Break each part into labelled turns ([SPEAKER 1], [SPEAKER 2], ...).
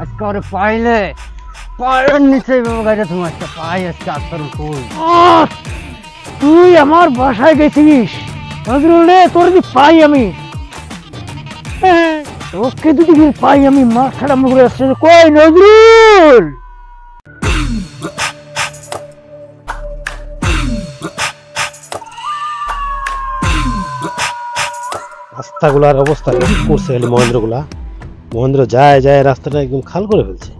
[SPEAKER 1] আজকে ওরে পাইলে পায়ের নিচে গাড়িটা তুমি আজকে পাই আজকে আক্তার তুই
[SPEAKER 2] তুই আমার বাসায় গেছিস নজরুল রে, তোর যদি পাই আমি তোকে যদি পাই আমি মাথাটা মুখে আসছে। কই নজরুল?
[SPEAKER 3] রাস্তাগুলার অবস্থা করছে মহেন্দ্র যায় যায় রাস্তাটা একদম খাল করে ফেলছে।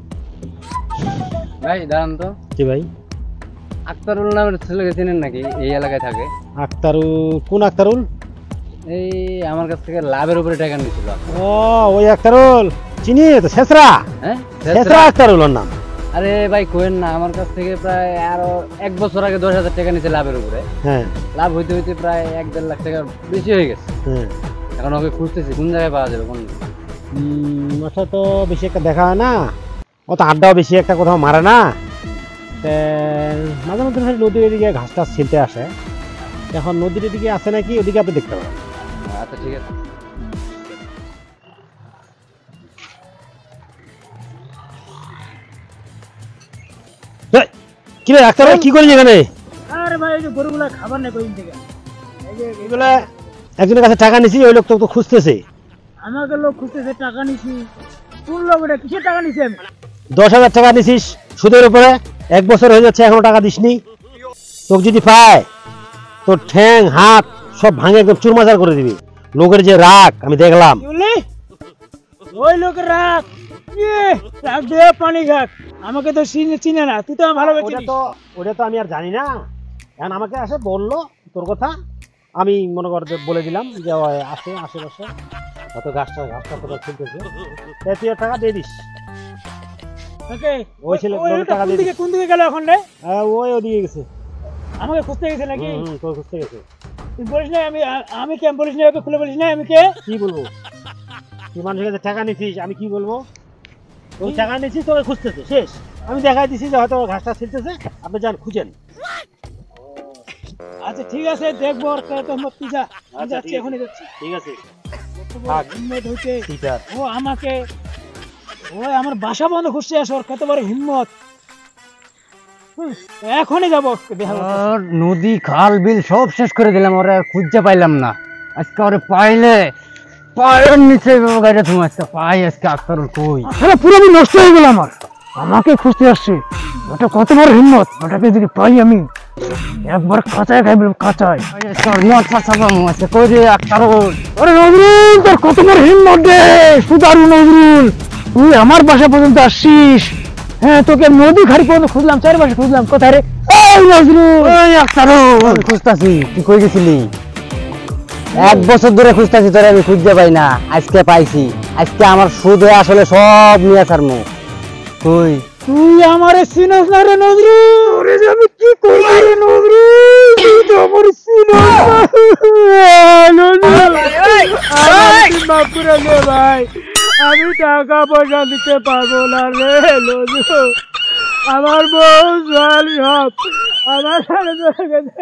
[SPEAKER 1] ভাই দাঁড়ান তো।
[SPEAKER 3] কি ভাই?
[SPEAKER 1] আক্তারুল নামের ছেলেকে চেনেন নাকি? এই এলাকায় থাকে।
[SPEAKER 3] আক্তারুল? কোন আক্তারুল?
[SPEAKER 1] এই আমার কাছ থেকে লাভের উপরে টাকা নিয়েছিল।
[SPEAKER 3] ও ওই আক্তারুল চিনি তো, শেষরা।
[SPEAKER 1] হ্যাঁ
[SPEAKER 3] শেষরা আক্তারুল ওর নাম।
[SPEAKER 1] আরে ভাই কোয়েন না, আমার কাছ থেকে প্রায় আরো 1 বছর আগে 10,000 টাকা নিয়েছে লাভের উপরে।
[SPEAKER 3] হ্যাঁ,
[SPEAKER 1] লাভ হইতে হইতে প্রায় 1-1.5 লাখ টাকা বেশি হয়ে গেছে।
[SPEAKER 3] হ্যাঁ,
[SPEAKER 1] এখন ওকে খুঁজতেছি কোন জায়গায় পাওয়া যাবে। কোন
[SPEAKER 3] ওটা তো বেশি একটা দেখা হয় না, ও তো আড্ডাও বেশি একটা কোথাও মারে না। মাঝে মধ্যে নদীর এদিকে ঘাস টাস ছিলতে আসে। এখন নদীর এদিকে আসে নাকি, ওদিকে আপনি দেখতে পাবেন।
[SPEAKER 1] আচ্ছা ঠিক আছে।
[SPEAKER 3] কি রে আক্তার, কি করিস এখানে?
[SPEAKER 2] আরে ভাই এই যে গরুগুলা খাবার নেই কইন থেকে, এই যে
[SPEAKER 3] এগুলা একজনের কাছে টাকা নিছি, ওই লোক তো খুঁজতেছে।
[SPEAKER 2] আমাকে লোক খুঁজতেছে, টাকা নিছি। কোন লোক এটা? কিসের টাকা নিছি আমি?
[SPEAKER 3] 10,000 টাকা নিছিস সুদের উপরে, 1 বছর হয়ে যাচ্ছে এখনো টাকা দিসনি। তোকে যদি পায় তোর ঠ্যাং হাত সব ভাঙে একদম চুরমাচার করে দিবি। লোকের যে রাগ আমি দেখলাম।
[SPEAKER 2] ওই লোকের রাগ রাগ দে, পানি খাক। আমাকে তো চিনে না, তুই তো ভালো
[SPEAKER 3] ওটা তো আমি আর জানি না। এখন আমাকে আসে বললো তোর কথা, আমি মনে কর বলে দিলাম যে আসে আশেপাশে হয়তো ঘাসটা তোরা খুলতেছে, তুই টাকা দিয়ে দিস। ওই ছেলে টাকা দিয়ে দিস।
[SPEAKER 2] কোন দিকে গেল এখন রে?
[SPEAKER 3] ওই ওদিকে গেছে।
[SPEAKER 2] আমাকে খুঁজতে গেছে নাকি?
[SPEAKER 3] তোর খুঁজতে গেছে।
[SPEAKER 2] তুই বলিস না আমি কেন বলিস না, ওকে খুলে বলিস না আমি কে?
[SPEAKER 3] কি বলবো? তুই মানুষের কাছে টাকা নিছিস, আমি কি বলবো? ওই টাকা নিছিস, তোকে খুঁজতেছে। শেষ আমি দেখাই দিছি যে হয়তো ঘাসটা ছিলতেছে, আপনি যান খুঁজেন।
[SPEAKER 2] আচ্ছা ঠিক আছে, দেখবো। আর তোমরা তুই যা, যাচ্ছি এখনই যাচ্ছি।
[SPEAKER 3] ঠিক আছে।
[SPEAKER 2] ও আমাকে ওই আমার বাসা বন্ধ খুঁজছে, আসো। ওর কত বড় হিম্মত! এখনই যাবো।
[SPEAKER 1] নদী খাল বিল সব শেষ করে দিলাম, ওরা খুঁজে পাইলাম না। আজকে ওরে পাইলে পায়ের নিচে গাড়িটা তুমি আজকে পাই আজকে আক্তারুল কই।
[SPEAKER 2] পুরো নষ্ট হয়ে গেল আমার। আমাকে খুঁজতে আসছে, ওটা কত বড় হিম্মত! ওটাকে যদি পাই আমি একবার কাঁচায় খাইব, কাঁচায়।
[SPEAKER 1] কই রে আক্তারুল?
[SPEAKER 2] আরে নজরুল, তোর কত বড় হিম্মত রে! সুদারু নজরুল, তুই আমার বাসা পর্যন্ত আসছিস। হ্যাঁ, তোকে নদী ঘাড়ি পর্যন্ত খুঁজলাম, চারপাশে খুঁজলাম। কোথায় রে? এই নজরুল!
[SPEAKER 1] ওই আক্তারুল খুঁজতাছি। তুই কই গেছিলি? 1 বছর ধরে খুঁজতাছি তোরে, আমি খুঁজতে পাই না। আজকে পাইছি। আজকে আমার সুদ হয়ে আসলে সব নিয়ে আসার মুখ। কই
[SPEAKER 2] তুই আমারে চিনস না রে নজরুল? ওরে আমি কি করব রে নজরুল? তুই তো আমার চিনস না। নজরুল মাফ করে দে ভাই, আমি টাকা পয়সা দিতে পারবো না রে নজরুল। আমার বউ জল সব আমার সাথে চলে গেছে।